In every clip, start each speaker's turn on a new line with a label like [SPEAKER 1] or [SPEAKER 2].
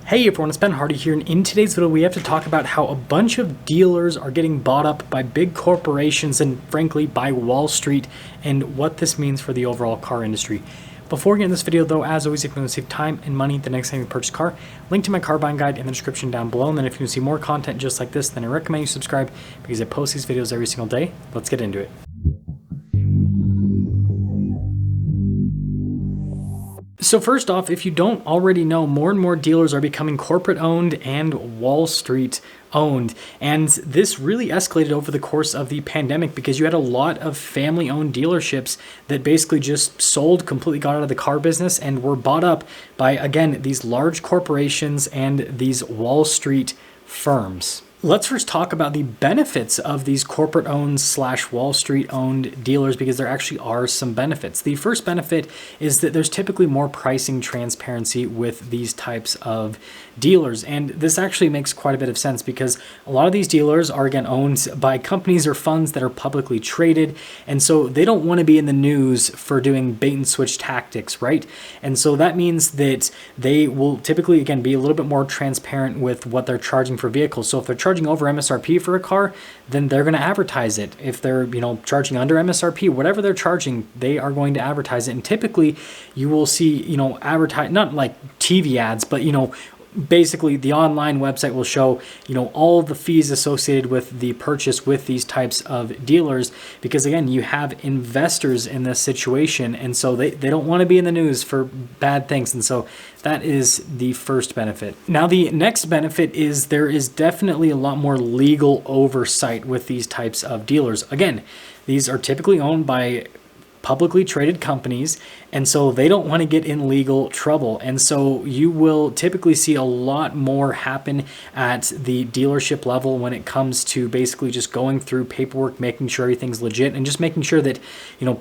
[SPEAKER 1] Hey everyone, it's Ben Hardy here, and in today's video we have to talk about how a bunch of dealers are getting bought up by big corporations and frankly by Wall Street, and what this means for the overall car industry. Before getting this video though, as always, if you want to save time and money the next time you purchase a car, link to my car buying guide in the description down below. And then if you want to see more content just like this, then I recommend you subscribe because I post these videos every single day. Let's get into it. So first off, if you don't already know, more and more dealers are becoming corporate owned and Wall Street owned. And this really escalated over the course of the pandemic because you had a lot of family owned dealerships that basically just sold, completely got out of the car business and were bought up by, again, these large corporations and these Wall Street firms. Let's first talk about the benefits of these corporate owned / Wall Street owned dealers, because there actually are some benefits. The first benefit is that there's typically more pricing transparency with these types of dealers. And this actually makes quite a bit of sense because a lot of these dealers are, again, owned by companies or funds that are publicly traded. And so they don't want to be in the news for doing bait and switch tactics, right? And so that means that they will typically, again, be a little bit more transparent with what they're charging for vehicles. So if they're charging over MSRP for a car, then they're going to advertise it. If they're, charging under MSRP, whatever they're charging, they are going to advertise it. And typically you will see, advertise, not like TV ads, but, basically the online website will show, all the fees associated with the purchase with these types of dealers, because again, you have investors in this situation. And so they don't want to be in the news for bad things. And so that is the first benefit. Now, the next benefit is there is definitely a lot more legal oversight with these types of dealers. Again, these are typically owned by publicly traded companies, and so they don't want to get in legal trouble. And so you will typically see a lot more happen at the dealership level when it comes to basically just going through paperwork, making sure everything's legit, and just making sure that,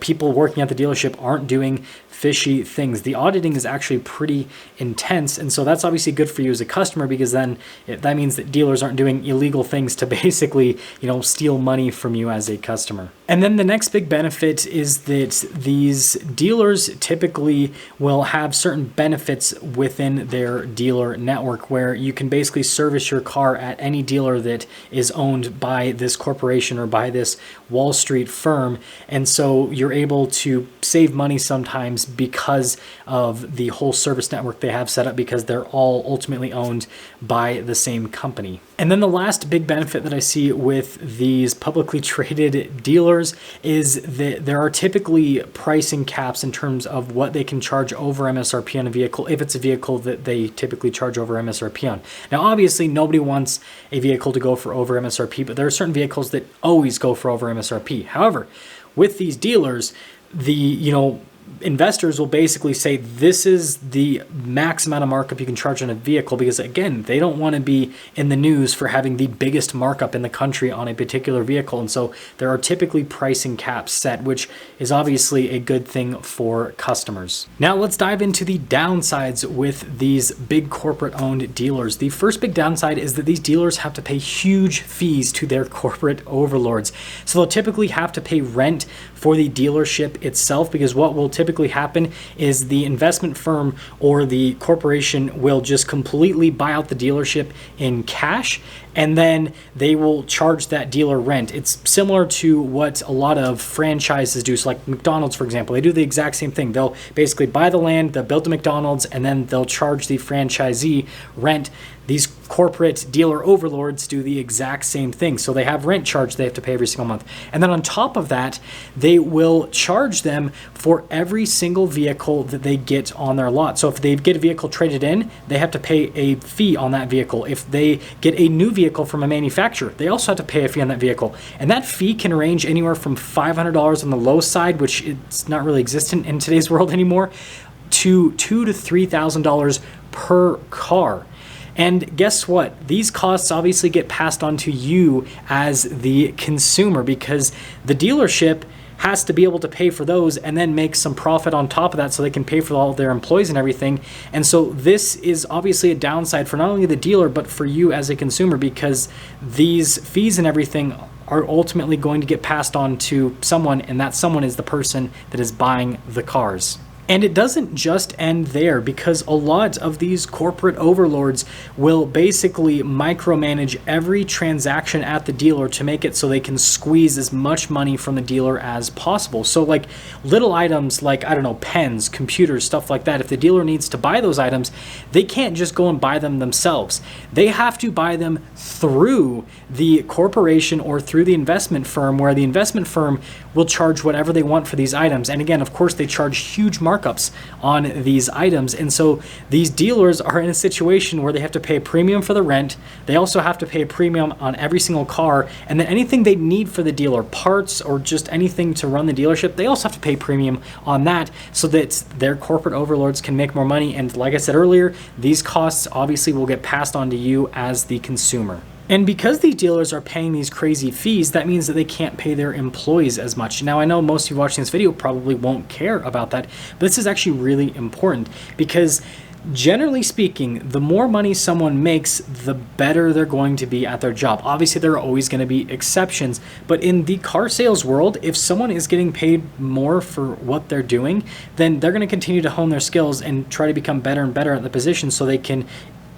[SPEAKER 1] people working at the dealership aren't doing fishy things. The auditing is actually pretty intense, and so that's obviously good for you as a customer, because then that means that dealers aren't doing illegal things to basically, steal money from you as a customer. And then the next big benefit is that these dealers typically will have certain benefits within their dealer network, where you can basically service your car at any dealer that is owned by this corporation or by this Wall Street firm. And so you're able to save money sometimes because of the whole service network they have set up, because they're all ultimately owned by the same company. And then the last big benefit that I see with these publicly traded dealers is that there are typically pricing caps in terms of what they can charge over MSRP on a vehicle, if it's a vehicle that they typically charge over MSRP on. Now, obviously, nobody wants a vehicle to go for over MSRP, but there are certain vehicles that always go for over MSRP. However, with these dealers, the, investors will basically say this is the max amount of markup you can charge on a vehicle, because again, they don't want to be in the news for having the biggest markup in the country on a particular vehicle. And so there are typically pricing caps set, which is obviously a good thing for customers. Now let's dive into the downsides with these big corporate owned dealers. The first big downside is that these dealers have to pay huge fees to their corporate overlords. So they'll typically have to pay rent for the dealership itself, because what will typically happen is the investment firm or the corporation will just completely buy out the dealership in cash, and then they will charge that dealer rent. It's similar to what a lot of franchises do. So like McDonald's, for example, they do the exact same thing. They'll basically buy the land, they'll build the McDonald's, and then they'll charge the franchisee rent. These corporate dealer overlords do the exact same thing. So they have rent charge they have to pay every single month. And then on top of that, they will charge them for every single vehicle that they get on their lot. So if they get a vehicle traded in, they have to pay a fee on that vehicle. If they get a new vehicle from a manufacturer, they also have to pay a fee on that vehicle. And that fee can range anywhere from $500 on the low side, which it's not really existent in today's world anymore, to $2,000 to $3,000 per car. And guess what? These costs obviously get passed on to you as the consumer, because the dealership has to be able to pay for those and then make some profit on top of that so they can pay for all of their employees and everything. And so this is obviously a downside for not only the dealer, but for you as a consumer, because these fees and everything are ultimately going to get passed on to someone, and that someone is the person that is buying the cars. And it doesn't just end there, because a lot of these corporate overlords will basically micromanage every transaction at the dealer to make it so they can squeeze as much money from the dealer as possible. So like little items like, I don't know, pens, computers, stuff like that, if the dealer needs to buy those items, they can't just go and buy them themselves. They have to buy them through the corporation or through the investment firm, where the investment firm will charge whatever they want for these items. And again, of course, they charge huge markups on these items. And so these dealers are in a situation where they have to pay a premium for the rent. They also have to pay a premium on every single car. And then anything they need for the dealer, parts or just anything to run the dealership, they also have to pay premium on that so that their corporate overlords can make more money. And like I said earlier, these costs obviously will get passed on to you as the consumer. And because these dealers are paying these crazy fees, that means that they can't pay their employees as much. Now, I know most of you watching this video probably won't care about that, but this is actually really important, because generally speaking, the more money someone makes, the better they're going to be at their job. Obviously, there are always going to be exceptions, but in the car sales world, if someone is getting paid more for what they're doing, then they're going to continue to hone their skills and try to become better and better at the position so they can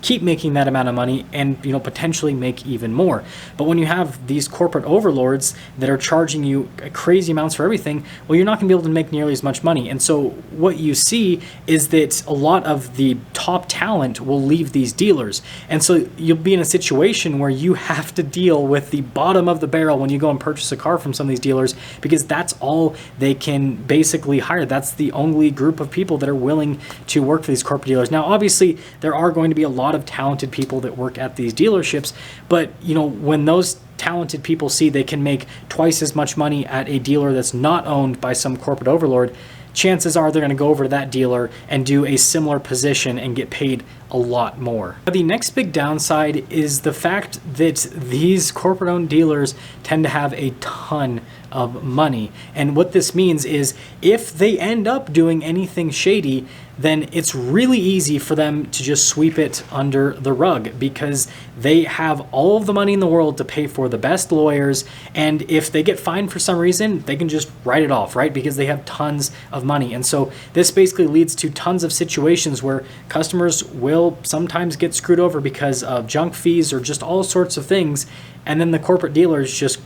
[SPEAKER 1] keep making that amount of money and, you know, potentially make even more. But when you have these corporate overlords that are charging you crazy amounts for everything, well, you're not going to be able to make nearly as much money. And so what you see is that a lot of the top talent will leave these dealers. And so you'll be in a situation where you have to deal with the bottom of the barrel when you go and purchase a car from some of these dealers, because that's all they can basically hire. That's the only group of people that are willing to work for these corporate dealers. Now, obviously, there are going to be a lot of talented people that work at these dealerships, but you know, when those talented people see they can make twice as much money at a dealer that's not owned by some corporate overlord, chances are they're going to go over to that dealer and do a similar position and get paid a lot more. But the next big downside is the fact that these corporate-owned dealers tend to have a ton of money. And what this means is if they end up doing anything shady, then it's really easy for them to just sweep it under the rug, because they have all of the money in the world to pay for the best lawyers. And if they get fined for some reason, they can just write it off, right? Because they have tons of money. And so this basically leads to tons of situations where customers will sometimes get screwed over because of junk fees or just all sorts of things. And then the corporate dealers just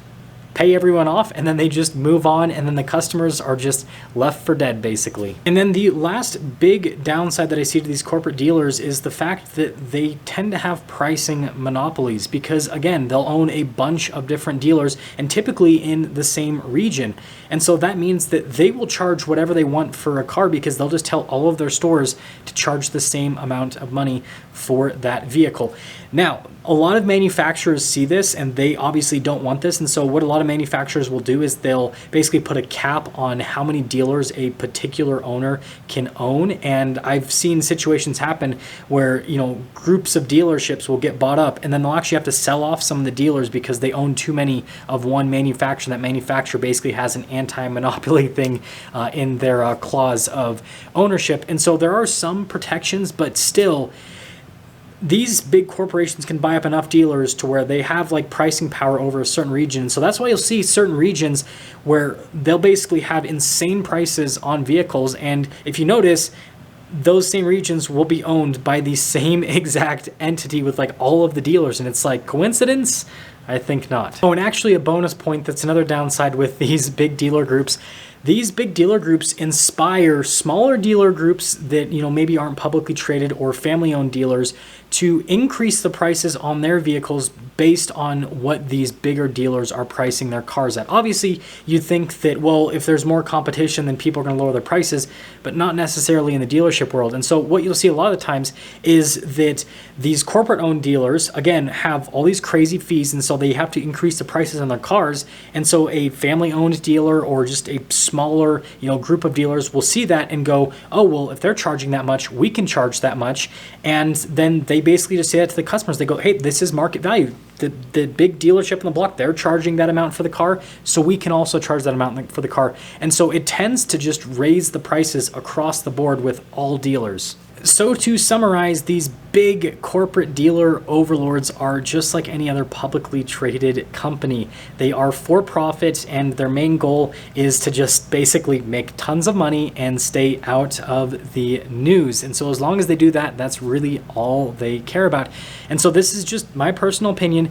[SPEAKER 1] pay everyone off, and then they just move on, and then the customers are just left for dead, basically. And then the last big downside that I see to these corporate dealers is the fact that they tend to have pricing monopolies, because again, they'll own a bunch of different dealers, and typically in the same region. And so that means that they will charge whatever they want for a car, because they'll just tell all of their stores to charge the same amount of money for that vehicle. Now, a lot of manufacturers see this, and they obviously don't want this. And so what a lot of manufacturers will do is they'll basically put a cap on how many dealers a particular owner can own. And I've seen situations happen where, you know, groups of dealerships will get bought up, and then they'll actually have to sell off some of the dealers because they own too many of one manufacturer. That manufacturer basically has an anti-monopoly thing in their clause of ownership. And so there are some protections, but still, these big corporations can buy up enough dealers to where they have like pricing power over a certain region. So that's why you'll see certain regions where they'll basically have insane prices on vehicles. And if you notice, those same regions will be owned by the same exact entity with like all of the dealers. And it's like, coincidence? I think not. Oh, and actually a bonus point that's another downside with these big dealer groups. These big dealer groups inspire smaller dealer groups that, you know, maybe aren't publicly traded or family-owned dealers to increase the prices on their vehicles based on what these bigger dealers are pricing their cars at. Obviously, you think that, well, if there's more competition, then people are going to lower their prices, but not necessarily in the dealership world. And so what you'll see a lot of the times is that these corporate-owned dealers, again, have all these crazy fees, and so they have to increase the prices on their cars. And so a family-owned dealer or just a smaller, you know, group of dealers will see that and go, oh, well, if they're charging that much, we can charge that much. And then they basically just say that to the customers. They go, hey, this is market value. The big dealership on the block, they're charging that amount for the car, so we can also charge that amount for the car. And so it tends to just raise the prices across the board with all dealers. So to summarize, these big corporate dealer overlords are just like any other publicly traded company. They are for profit, and their main goal is to just basically make tons of money and stay out of the news. And so as long as they do that, that's really all they care about. And so this is just my personal opinion.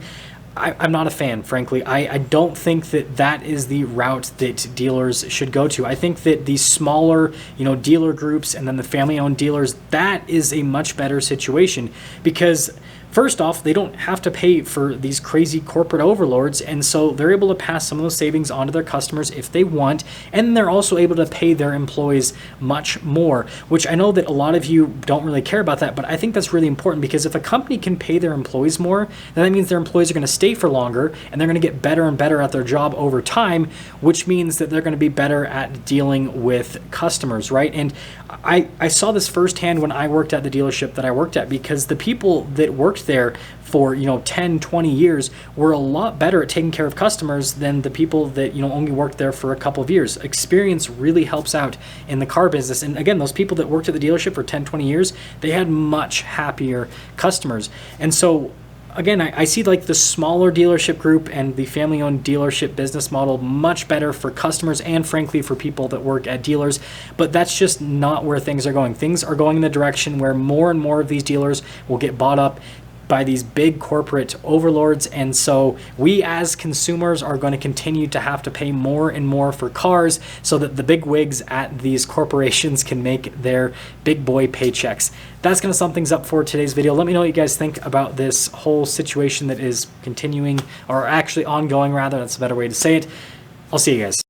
[SPEAKER 1] I'm not a fan, frankly. I don't think that that is the route that dealers should go to. I think that these smaller, dealer groups and then the family-owned dealers, that is a much better situation because first off, they don't have to pay for these crazy corporate overlords, and so they're able to pass some of those savings on to their customers if they want, and they're also able to pay their employees much more, which I know that a lot of you don't really care about that, but I think that's really important because if a company can pay their employees more, then that means their employees are going to stay for longer, and they're going to get better and better at their job over time, which means that they're going to be better at dealing with customers, right? And I saw this firsthand when I worked at the dealership that I worked at, because the people that worked there for 10, 20 years were a lot better at taking care of customers than the people that only worked there for a couple of years. Experience really helps out in the car business. And again, those people that worked at the dealership for 10, 20 years, they had much happier customers. And so again, I see like the smaller dealership group and the family-owned dealership business model much better for customers and frankly for people that work at dealers, but that's just not where things are going. Things are going in the direction where more and more of these dealers will get bought up by these big corporate overlords, and so we as consumers are going to continue to have to pay more and more for cars so that the big wigs at these corporations can make their big boy paychecks. That's going to sum things up for today's video. Let me know what you guys think about this whole situation that is continuing, or actually ongoing rather, that's a better way to say it. I'll see you guys.